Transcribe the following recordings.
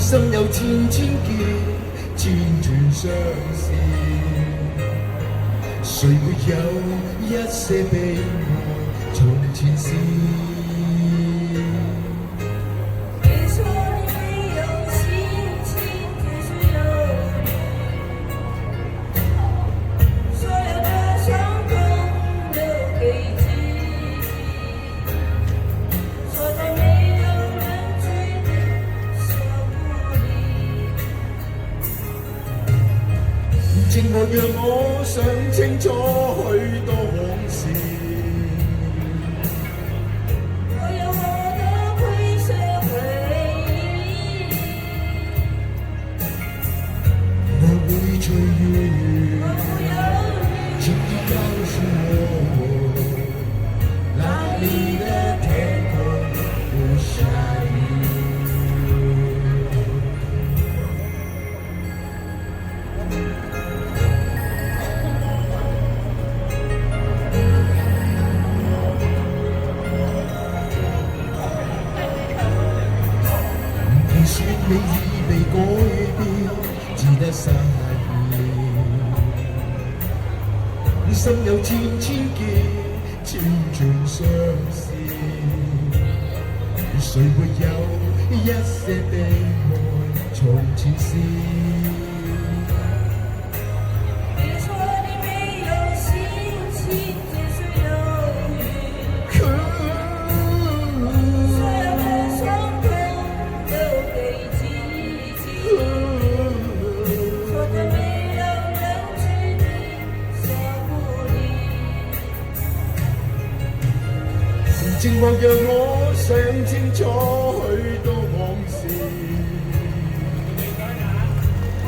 心有千千结，千串相思。谁没有一些悲哀从前事？别说你没有心情，只是有你。所有的伤痛留给自己，说的没有人知的说不离。寂寞让我想清楚许多往事。我有我的灰色回忆，我会追忆，我不犹豫。请你告诉我，哪里的天空不下雨？你说你已被改變，只得失意。心有千千結，千串相思。誰沒有一些悲哀從前事？别说你没有心情，只是犹豫。所有的伤痛留给自己，说的没有人知你说不离。寂寞讓我想清楚許多往事。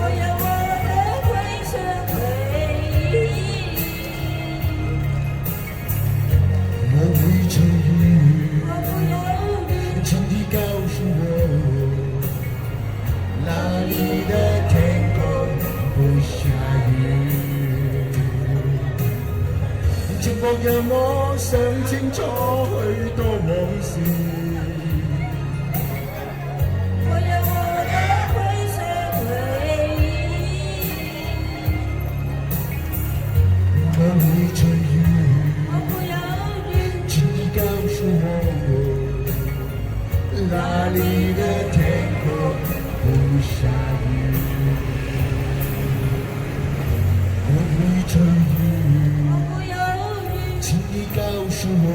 我有我的灰色回憶，我會隨遇，我不猶豫。請你告訴我，哪裡的天空不下雨？寂寞讓我想清楚許多往事。我有我的灰色回憶，我會隨遇，我不猶豫。請你告訴我，哪裡的天空不下雨？我會隨遇，我不猶豫。請你告訴我。